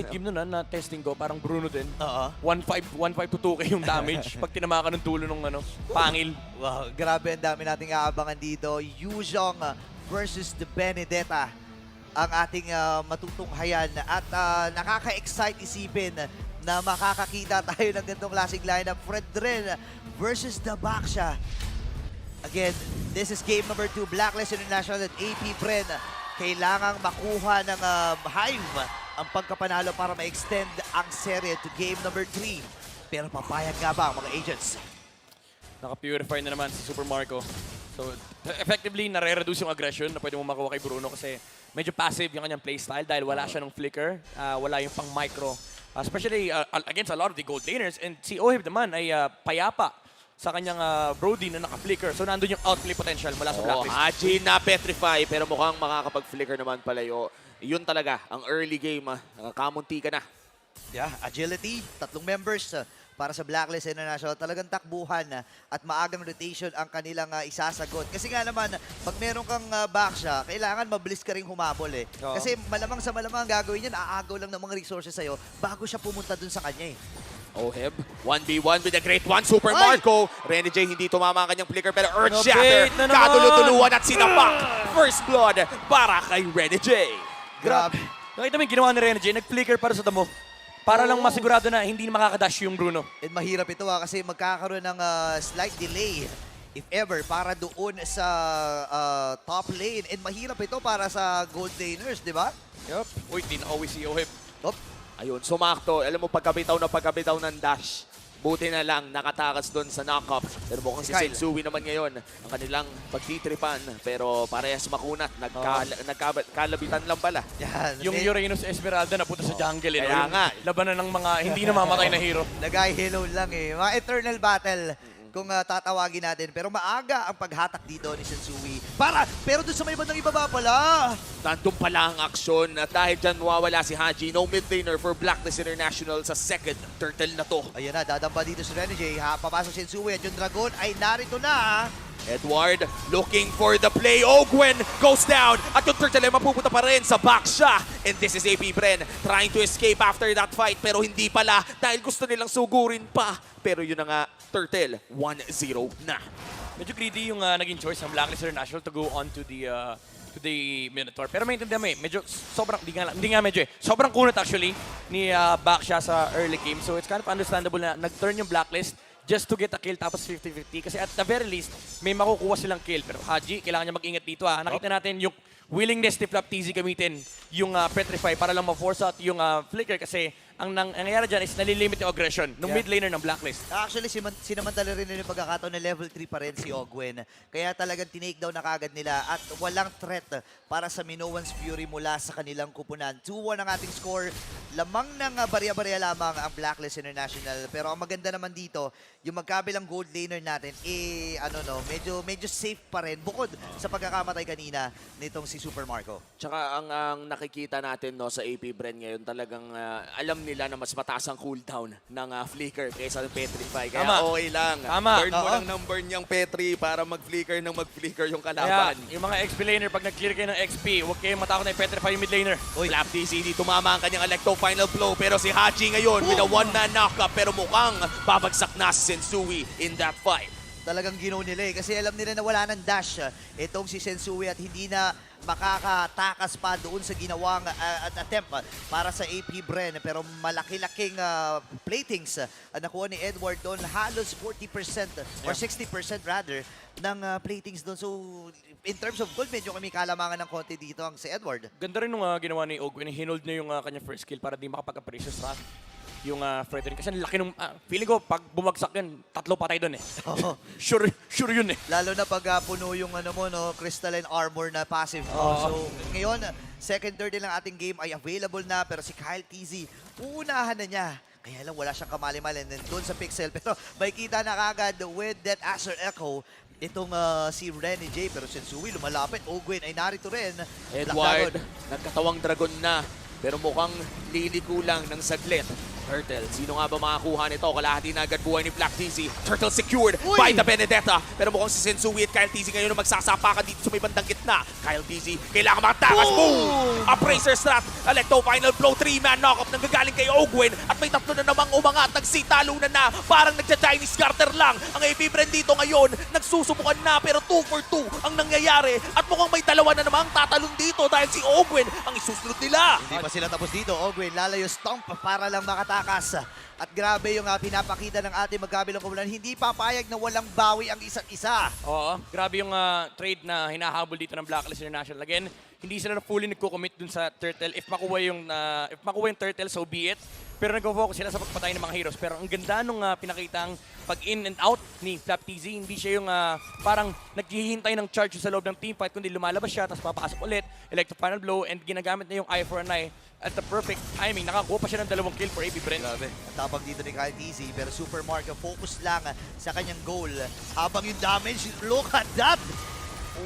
game nun na testing ko, parang Bruno din. Oo. 1.5 to 2K yung damage pag tinamakan ng tulo ng pangil. Wow, grabe, ang dami nating aabangan dito. Yuzhong versus the Benedetta ang ating matutunghayan at nakaka-excite isipin na makakakita tayo ng ganitong klaseng lineup. Fred Dren versus the Baksha. Again, this is game number 2, Blacklist International at AP Bren. Kailangang makuha ng Hive ang pagkapanalo para ma-extend ang serye to game number 3. Pero papayag nga ba ang mga agents? Naka-purify na naman si Super Marco. So, effectively, nare-reduce yung aggression na pwede mo makuha kay Bruno kasi medyo passive yung kanyang playstyle dahil wala siya ng flicker, wala yung pang-micro. Especially against a lot of the gold laners. And si Ohib naman ay payapa sa kanyang Brody na naka-flicker. So, nandun yung outplay potential mula sa Blacklist. Haji na petrify pero mukhang makakapag-flicker naman pala yun talaga, ang early game. Nakakamunti ka na. Yeah, agility, 3 members para sa Blacklist International. Talagang takbuhan at maagang rotation ang kanilang isasagot. Kasi nga naman, pag meron kang Baksha, kailangan mabilis ka rin humabol eh. Oo. Kasi malamang sa malamang gagawin yan, aagaw lang ng mga resources sa'yo bago siya pumunta dun sa kanya eh. Oheb, 1v1 with a great one, Super Ay! Marco. Rene J hindi tumama ang kanyang flicker pero Earth Nabait Shatter, na naman! katulutuluan at sinapak. First blood para kay Rene J. Grabe. Nakita mo yung ginawa ni Rene J, nag-flicker para sa damo. Para lang masigurado na hindi makakadash yung Bruno. And mahirap ito kasi magkakaroon ng slight delay if ever para doon sa top lane. And mahirap ito para sa gold laners, di ba? Yup. Uy, di na always si Ohib. Top. Ayun, sumakto. Alam mo, pagkabitaw ng dash. Buti na lang, nakatakas doon sa knock-up. Pero mukhang si Kyle. Sensui naman ngayon, ang kanilang pagtitripan. Pero parehas makunat, nagkalabitan lang pala. Yan. Yung Uranus Esmeralda napunta sa jungle. Eh, Kaya no? Yung nga. Labanan ng mga hindi namamatay na hero. Nag-hello lang eh. Mga eternal battle kung tatawagin natin. Pero maaga ang paghatak dito ni Sensui. Pero doon sa may bandang ibaba pala. Nandun pala ang aksyon at dahil dyan mawawala si Haji. No mid laner for Blacklist International sa second turtle na to. Ayan na, dadamba dito si Rene J. Papasok si Sensui at yung Dragon ay narito na. Edward looking for the play. Ogwen goes down. At yung turtle ay mapupunta pa rin sa Baksha. And this is AP Bren trying to escape after that fight. Pero hindi pala dahil gusto nilang sugurin pa. Pero yun na nga, turtle 1-0 na. Medyo greedy yung naging choice ng Blacklist International to go on to the Minotaur. Pero maintindihan mo eh, medyo sobrang, hindi nga medyo eh, sobrang kunat actually ni Baksha sa early game. So it's kind of understandable na nag-turn yung Blacklist just to get a kill tapos 50-50. Kasi at the very least, may makukuha silang kill. Pero Haji, kailangan niya mag-ingat dito ha. Nakita natin yung willingness ni Flap TZ gamitin yung Petrify para lang ma-force out yung flicker kasi ang nangyayari dyan is nalilimit yung aggression ng mid laner ng Blacklist. Actually, sinamantala rin yung pagkakataon na level 3 pa rin si Ogwen. Kaya talagang tinake down na kagad nila at walang threat para sa Minoan's Fury mula sa kanilang kupunan. 2-1 ang ating score. Lamang ng barya-barya lamang ang Blacklist International. Pero ang maganda naman dito, yung magkabilang gold laner natin, medyo safe pa rin. Bukod sa pagkakamatay kanina nitong si Super Marco. Tsaka ang nakikita natin no, sa AP Bren ngayon, talagang alam nila na mas mataas ang cooldown ng flicker kaysa ng Petrify. Kaya Tama. okay lang. Tama. Burn mo Oo. lang ng burn yung Petri para mag-flicker yung Kaya kalaban. yung mga XP laner, pag nag-clear kayo ng XP, huwag kayong matakot na i-Petrify yung mid laner. Flap TCD tumama ang kanyang Electo final blow pero si Haji ngayon with a one-man knockup pero mukhang babagsak na si Sensui in that fight. Talagang ginaw nila eh. Kasi alam nila na wala ng dash itong si Sensui at hindi na makakatakas pa doon sa ginawang attempt para sa AP Bren. Pero malaki-laking platings ang nakuha ni Edward doon. Halos 40% or 60% rather ng platings doon. So in terms of gold, medyo kami kalamangan ng konti dito ang si Edward. Ganda rin nung ginawa ni Ogwen. Hinold niya yung kanyang first kill para di makapag-appreciate sa yung Frederick. Kasi laki nung, feeling ko, pag bumagsak yun, 3 patay doon eh. Oo. Sure yun eh. Lalo na pag puno yung crystalline armor na passive. So ngayon, second third ng ating game ay available na pero si Kyle TZ, uunahan na niya. Kaya lang wala siyang kamali-mali doon sa pixel. Pero may kita na kagad with that Azure Echo itong si Rene J. Pero Sensui lumalapit. Ogwen ay narito rin. Edward, nagkatawang dragon na pero mukhang liliko lang ng saglit. Turtle, sino nga ba makakuha nito? Kalahati na agad buhay ni Black TZ. Turtle secured Uy! by the Benedetta. Pero mukhang si Sensui at Kyle TZ ngayon ang magsasapakan dito sa may bandang gitna. Kyle TZ, kailangan makatakas. Boom! Appraiser strat. Electo final blow. 3-man knockoff nang gagaling kay Ogwen. At may tatlo na namang umangat. Nagsitalunan na. Parang nagja-Chinese garter lang. Ang AP Bren dito ngayon, nagsusubukan na pero 2 for 2 ang nangyayari. At mukhang may dalawa na namang tatalon dito dahil si Ogwen ang isusunod nila. Hindi pa sila tapos dito. Ogwen, lalayo stomp para lang makatakas. At grabe yung pinapakita ng ating magkabilang kumulan. Hindi papayag na walang bawi ang isa't isa. Oo, grabe yung trade na hinahabol dito ng Blacklist International. Again, hindi sila na fully nagko-commit dun sa Turtle. If makuha yung Turtle, so be it. Pero nag-focus sila sa pagpatay ng mga heroes. Pero ang ganda nung pinakitang pag-in and out ni Flap TZ. Hindi siya yung parang naghihintay ng charge sa loob ng teamfight, kundi lumalabas siya, tapos papasok ulit, electro final blow, and ginagamit na yung eye for an eye at the perfect timing. Nakakuha pa siya ng 2 kill for AP Bren. Grabe. Ang tapang dito ni Kyle TZ, pero Super Marco focus lang sa kanyang goal. Habang yung damage, look at that!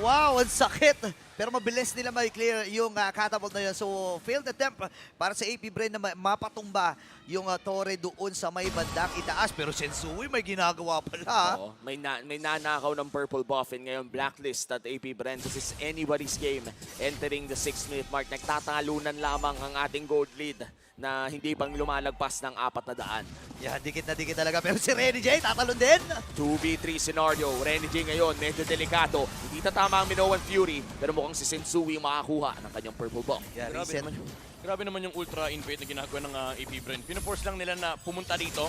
Wow, ang sakit! Pero mabilis nila may clear yung catapult na yun. So, failed attempt para sa AP Bren na mapatumba yung torre doon sa may bandang itaas. Pero Sensui may ginagawa pala. Oo, may nanakaw ng purple buff and ngayon blacklist at AP Bren. This is anybody's game entering the 6-minute mark. Nagtatalunan lamang ang ating gold lead na hindi pang lumalagpas ng 400. Yan, dikit na dikit talaga. Pero si Renny J, tatalon din. 2v3 scenario. Renny J ngayon, medyo delikado. Hindi tatama ang Minoan Fury, pero mukhang si Sensui makakuha ng kanyang purple buff. Yan, Grabe reset. naman, grabe naman yung ultra invade na ginagawa ng AP Bren. Pinaforce lang nila na pumunta dito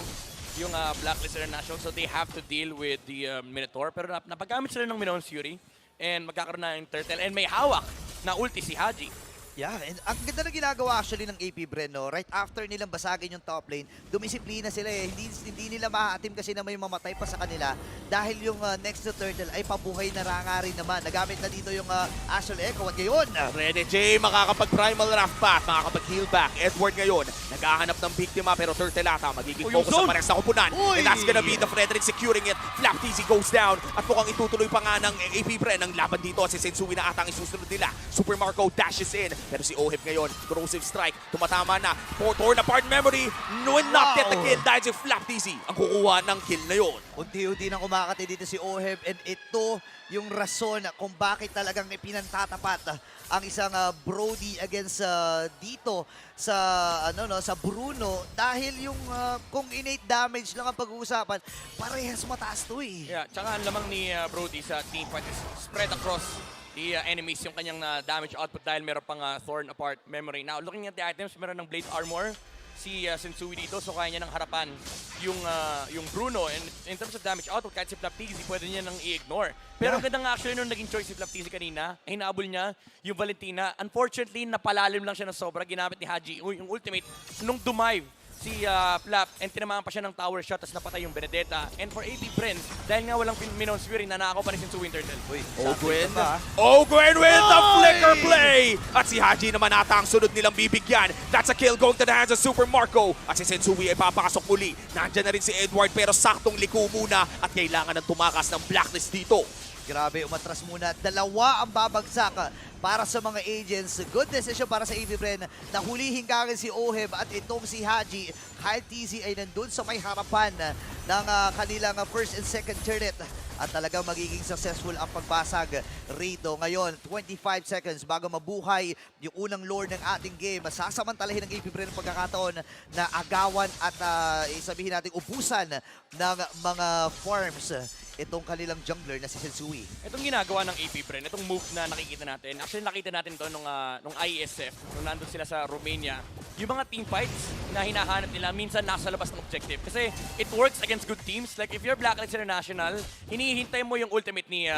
yung Blacklist International, so they have to deal with the Minotaur. Pero napagamit sila ng Minoan Fury and magkakaroon na yung Turtle and may hawak na ulti si Haji. Yeah, and ang ganda na ginagawa actually ng AP Bren, no? Right after nilang basagin yung top lane, dumisiplina sila eh. Hindi nila ma-atim kasi na may mamatay pa sa kanila dahil yung next to Turtle ay pabuhay na ranga rin naman. Nagamit na dito yung Astral Echo at ngayon. Renny J makakapag-primal raft path, makakapag-heal back. Edward ngayon, naghahanap ng biktima pero Turtle ata magiging Uy, yung focus sa zone! pares na kupunan. Uy! And that's gonna be the Frederick securing it. Flap TZ goes down at mukhang itutuloy pa nga ng AP Bren ang laban dito. Si Sensui na ata ang isusunod nila. Super Marco dashes in. Pero si Ohib ngayon, corrosive strike, tumatama na. Torn apart memory, not yet the kill dahil si Flap TZ ang kukuha ng kill na yon. Unti-unti nang kumakati dito si Oheb and ito yung rason kung bakit talagang pinantatapat ang isang Brody against dito sa sa Bruno dahil yung kung innate damage lang ang pag-uusapan, parehas mataas to eh. Yeah, tsaka ang lamang ni Brody sa teamfight is spread across the enemies yung kanyang damage output dahil meron pang Thorn apart memory. Now, looking at the items, meron ng Blade Armor si Sensui dito, so kaya niya ng harapan yung Bruno. And in terms of damage output, kahit si Flap TZ, pwede niya nang i-ignore. Pero ganda nga actually nung naging choice si Flap TZ kanina, ay hinaabol niya yung Valentina. Unfortunately, napalalim lang siya ng sobra. Ginamit ni Haji yung ultimate nung dumive si Flap and tinamaan pa siya ng tower shot tapos napatay yung Benedetta. And for AP Bren, dahil nga walang Minoan Fury, nanakaw pa ni Sensui Turtle. Ogwen. Ogwen with the flicker play! At si Haji naman ata ang sunod nilang bibigyan. That's a kill going to the hands of Super Marco. At si Sensui ay papasok muli. Nandyan na rin si Edward pero saktong liko muna at kailangan ng tumakas ng blacklist dito. Grabe, umatras muna. 2 ang babagsak para sa mga agents. Good decision para sa AP Bren na hulihin kagad si Oheb at itong si Haji. Kyle TZ ay nandun sa may harapan ng kanilang first and second turret. At talagang magiging successful ang pagbasag rito. Ngayon, 25 seconds bago mabuhay yung unang lord ng ating game. Sasamantalahin ng AP Bren ang pagkakataon na agawan at sabihin natin ubusan ng mga farms itong kanilang jungler na si Sensui. Itong ginagawa ng AP Bren, itong move na nakikita natin, actually nakita natin to nung ISF, nung nandun sila sa Romania. Yung mga team fights na hinahanap nila, minsan nasa labas ng objective. Kasi it works against good teams. Like if you're Blacklist International, hinihintay mo yung ultimate ni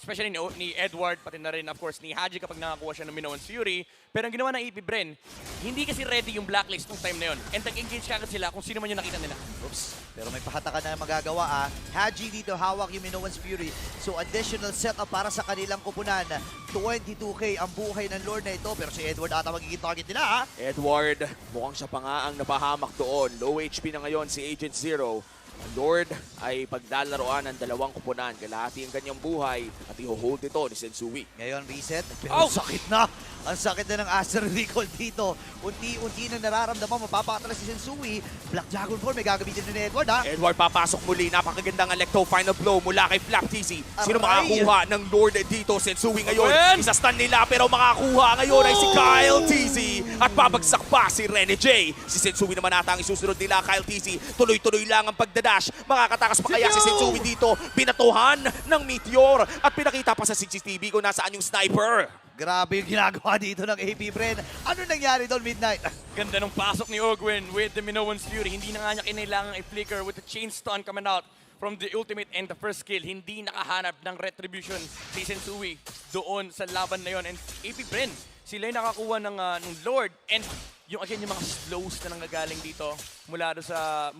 especially ni Edward, pati na rin of course ni Haji kapag nakakuha siya ng Minoan Fury. Pero ang ginawa ng AP Bren, hindi kasi ready yung Blacklist nung time na yun. And nag-engage kagad sila kung sino man yung nakita nila. Oops. Pero may pahatakan na magagawa Haji dito hawak yung Minoan's Fury. So additional setup para sa kanilang kupunan. 22k ang buhay ng Lord na ito. Pero si Edward ata magiging target nila Edward, mukhang siya pa nga ang napahamak doon. Low HP na ngayon si Agent Zero. Ang Lord ay pagdalaroan ng 2 kupunan. Kalahati ang kanyang buhay at i-hold ito ni Sensui. Ngayon reset. Pero sakit na. Ang sakit na ng Acer Recall dito. Unti-unti na nararamdaman, mapapakatala si Sensui. Black Dragon Ball, may gagamitin din ni Edward, ha? Edward papasok muli. Napakagandang Electro final blow mula kay Flap TC. Sino Aray! makakuha ng Lord dito? Sensui ngayon. Gwen! Isa-stun nila pero makakuha ngayon ay si Kyle TC. At babagsak pa si Rene J. Si Sensui naman ata ang isusunod nila. Kyle TC, tuloy-tuloy lang ang pagdadash. Makakatakas pa kaya si Sensui dito. Binatuhan ng Meteor. At pinakita pa sa CCTV kung nasaan yung sniper. Grabe yung ginagawa dito ng AP Bren. Ano nangyari doon, Midnight? Ganda ng pasok ni Ogwen with the Minoan's Fury. Hindi na nga niya kinailangan i-flicker with the chain stun coming out from the ultimate and the first kill. Hindi nakahanap ng retribution si Sensui doon sa laban na yon. And AP Bren, sila yung nakakuha ng Lord. And yung again, yung mga slows na nanggagaling dito mula sa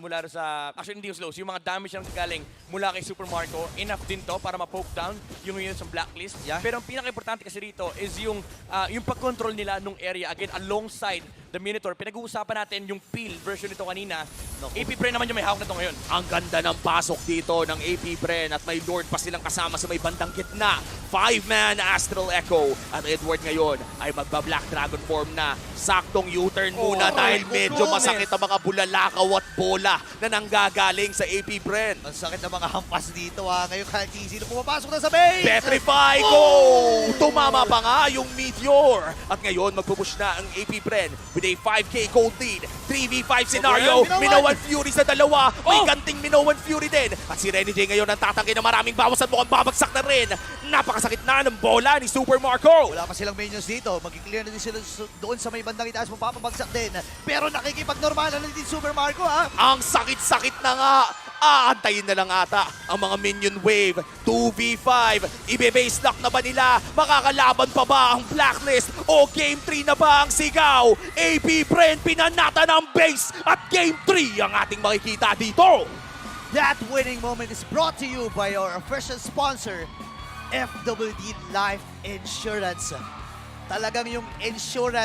actually hindi yung slows, yung mga damage na nanggagaling mula kay Super Marco, enough din to para ma-poke down yung units ng blacklist. Yeah. Pero ang pinaka-importante kasi rito is yung pag-control nila nung area again alongside the Minotaur. Pinag-uusapan natin yung peel version nito kanina. AP Bren naman yung may hawak na to ngayon. Ang ganda ng pasok dito ng AP Bren at may Lord pa silang kasama sa may bandang gitna. 5-man Astral Echo. At Edward ngayon ay magba-Black Dragon form na. Saktong U-turn muna Oh, dahil my medyo goodness. masakit ang mga bulalakaw at bola na nanggagaling sa AP Bren. Ang sakit ng mga hampas dito, ha? Ngayon, Kyle TC na pumapasok na sa base! Petrify go! Tumama pa nga yung Meteor. At ngayon magpupush na ang AP Bren with a 5K gold lead. 3v5 scenario. Minoan! Minoan Fury sa dalawa. May Oh! ganting Minoan Fury din. At si Rene J ngayon ang tatanggi na maraming bawas at mukhang babagsak na rin. Napakasakit na ng bola ni Super Marco. Wala pa silang minions dito. Mag-clear na din sila doon sa may bandang itaas. Mapapabagsak din. Pero nakikipag-normalan na din Super Marco, ha? Ang sakit-sakit na nga. Aantayin na lang ata ang mga minion wave. 2v5. Ibe-base lock na ba nila? Makakalaban pa ba ang Blacklist? O Game 3 na ba ang sigaw? AP Bren pinanata ng base at Game 3 ang ating makikita dito. That winning moment is brought to you by our official sponsor, FWD Life Insurance. Talagang yung insurance